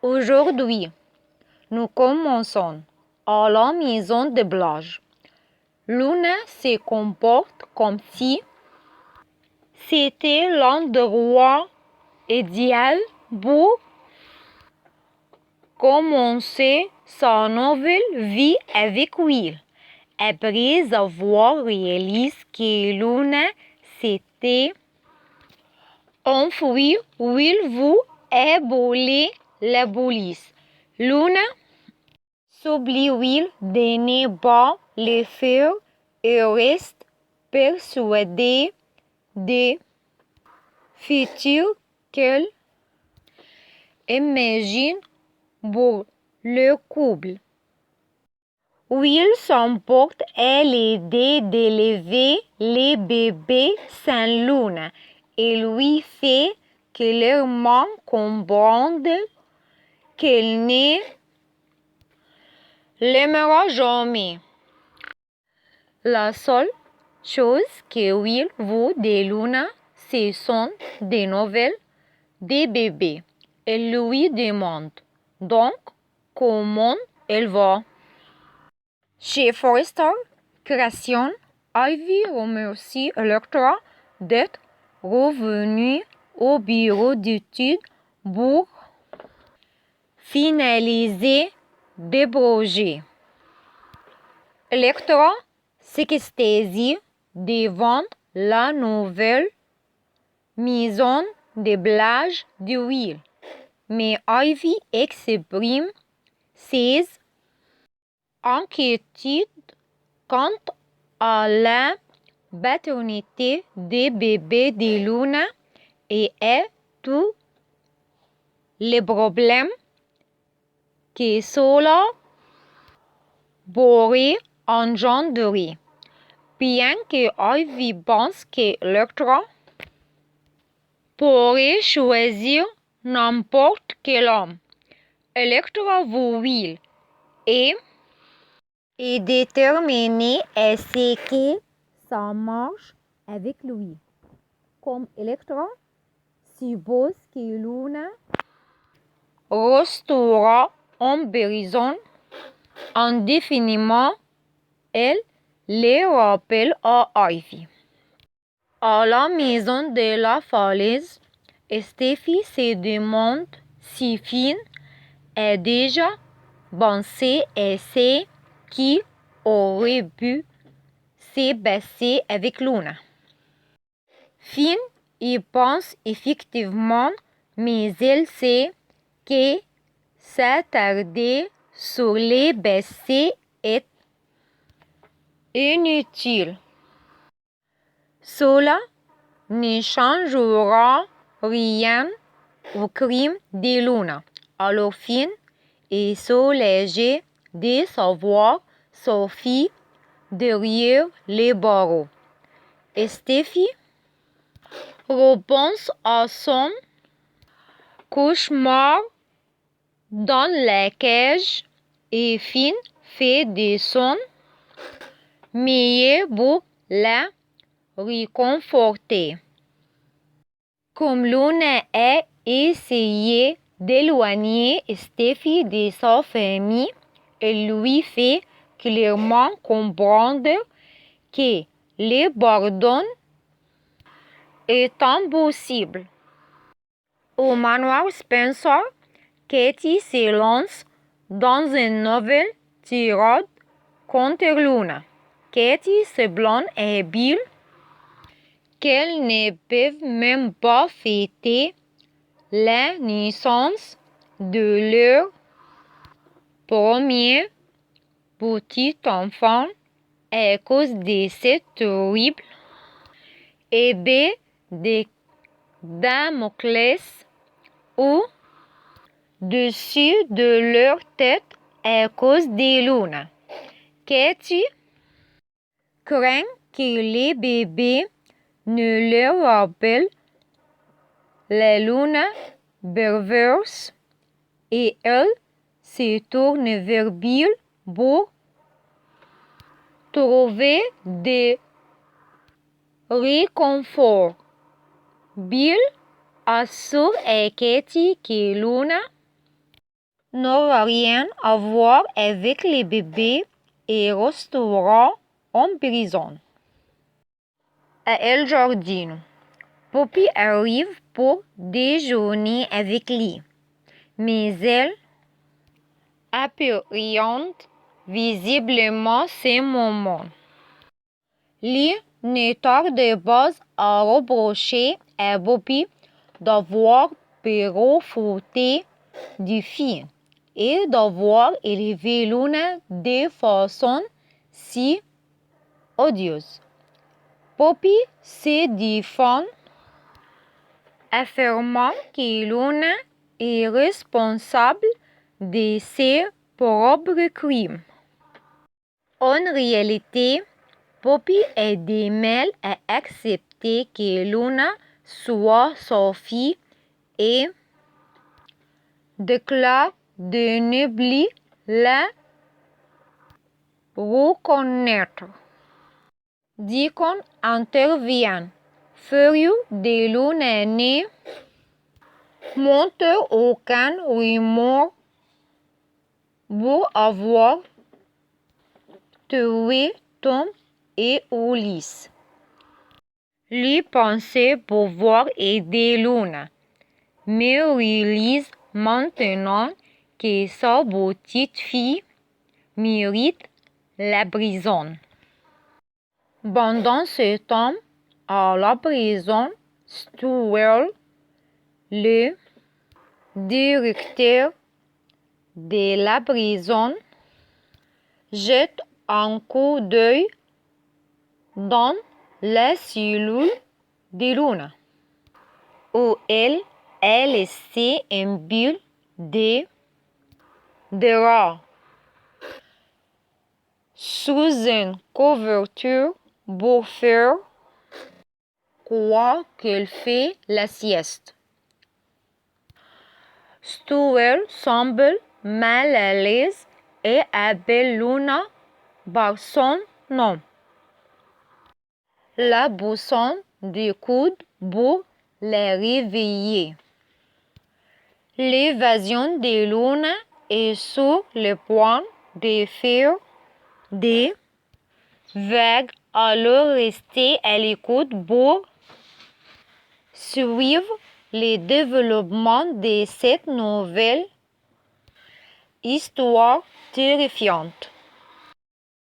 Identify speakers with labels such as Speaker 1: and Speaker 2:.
Speaker 1: Aujourd'hui, nous commençons à la maison de Blanche. Luna se comporte comme si c'était l'endroit idéal pour commencer sa nouvelle vie avec Will. Après avoir réalisé que Luna s'était enfuie, Will veut ébouler la police. Luna s'oublie Will de ne pas le faire et reste persuadée des futurs qu'elle imagine pour le couple. Will s'emporte à l'idée d'élever les bébés sans Luna et lui fait clairement comprendre qu'elle ne l'aimera jamais. La seule chose que Will veut de Luna, ce sont des nouvelles des bébés. Elle lui demande donc comment elle va. Chez Forrester Création, Ivy remercie Electra d'être revenue au bureau d'études pour finaliser des projets. Electra s'extasie devant la nouvelle maison de Blanche de Will, mais Ivy exprime ses inquiétudes quant à la paternité des bébés de Luna et à tous les problèmes que cela pourrait engendrer. Bien que Ivy pense que Electra pourrait choisir n'importe quel homme, Electra veut Will et est déterminée à ce que ça marche avec lui. Comme Electra suppose que Luna restera en prison indéfiniment, elle les rappelle à Ivy. À la maison de la falaise, Steffi se demande si Finn a déjà pensé à ce qui aurait pu se passer avec Luna. Finn y pense effectivement, mais elle sait que s'attarder sur les passés est inutile. Cela ne changera rien au crime de Luna. Alors Finn est soulagé de savoir Sophie derrière les barreaux. Steffi repense à son cauchemar dans la cage et Finn fait de son meilleur pour la réconforter. Comme Luna a essayé d'éloigner Steffi de sa famille, elle lui fait clairement comprendre que le pardon est impossible. Au manoir Spencer, Katie se lance dans une nouvelle tirade contre Luna. Katie se blâme et Bill qu'elles ne peuvent même pas fêter la naissance de leur premier petit enfant à cause de cette horrible épée de Damoclès au-dessus de leur tête à cause de Luna. Katie craint que les bébés ne leur rappellent la Luna perverse et elle se tourne vers Bill pour trouver des réconfort. Bill assure à Katie que Luna n'aura rien à voir avec les bébés et restera en prison. À El Jardino. Poppy arrive pour déjeuner avec lui, mais elle appréhende visiblement ces moments. Lui ne tarde pas à reprocher à Poppy d'avoir profité du film et d'avoir élevé Luna de façon si odieuse. Poppy se défend, affirmant que Luna est responsable de ses propres crimes. En réalité, Poppy est de mal à accepter que Luna soit sa fille et déclare de ne plus la reconnaître. Deacon intervient. Furieux de Luna ne montre aucun remords pour avoir tué Tom et Ulysse. Lui pensait pouvoir aider Luna, mais réalise maintenant que sa petite fille mérite la prison. Pendant ce temps, à la prison, Stewart, le directeur de la prison, jette un coup d'œil dans la cellule de Luna, où elle a laissé un bulle de drap sous une couverture pour faire croire qu'elle fait la sieste. Stewart semble mal à l'aise et appelle Luna par son nom. La poussant du coude pour la réveiller. L'évasion de Luna est sur le point de faire des vagues, alors restez à l'écoute pour suivre le développement de cette nouvelle histoire terrifiante.